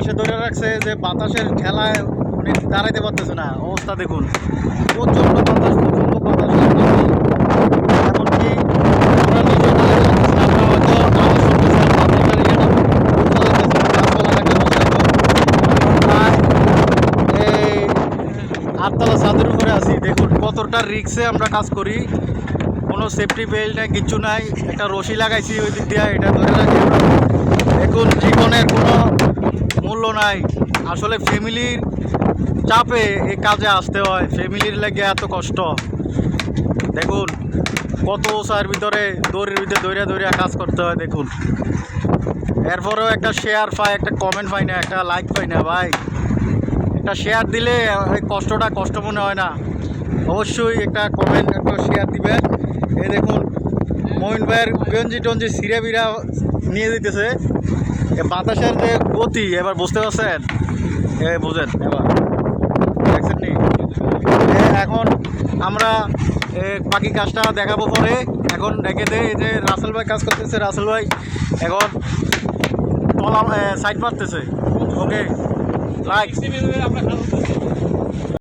বাসে ধরে রাখছে যে বাতাসের ঠেলায় উনি দাঁড়াইতে পারতেছে না। অবস্থা দেখুন, প্রচণ্ড বাতাস, প্রচণ্ড বাতাস। এমনকি আমরা নিজেও দাঁড়াতে পারতেছি না। আমরা হয়তো আওয়াজ শুনতেছি আর বাতাসের ইয়েটা বোঝা যাইতেছে না। গাছপালা থাকলে বোঝা যেত। প্রায় এই 8তলা ছাদের উপরে আছি। দেখুন কতটা রিক্সে আমরা কাজ করি, কোনো সেফটি বেল্ট নাই, কিচ্ছু নাই। একটা রশি লাগাইছি ওই দিক দিয়ে, এটা ধরে রাখি আমরা। দেখুন জীবনের কোনো মূল্য নাই। আসলে ফ্যামিলির চাপে এই কাজে আসতে হয়, ফ্যামিলির লাগে এত কষ্ট। দেখুন কত উঁচার ভিতরে দড়ির ভিতরে দৌড়িয়া দৌড়িয়া কাজ করতে হয়। দেখুন এরপরেও একটা শেয়ার পাই, একটা কমেন্ট পাই না, একটা লাইক পাই না। ভাই একটা শেয়ার দিলে এই কষ্টটা কষ্ট মনে হয় না। অবশ্যই একটা কমেন্ট, একটা শেয়ার দিবেন। এই দেখুন মমিন ভাইয়ের গঞ্জি টঞ্জি সিরে বিরা নিয়ে দিতেছে। বাতাসের যে গতি এবার বুঝতে পারছেন, বুঝেন এবার দেখছেন নি। এখন আমরা বাকি কাজটা দেখাবো পরে। এখন রেখে দে। এই যে রাসেল ভাই কাজ করতেছে, রাসেল ভাই এখন তলা সাইড মারতেছে। Okay like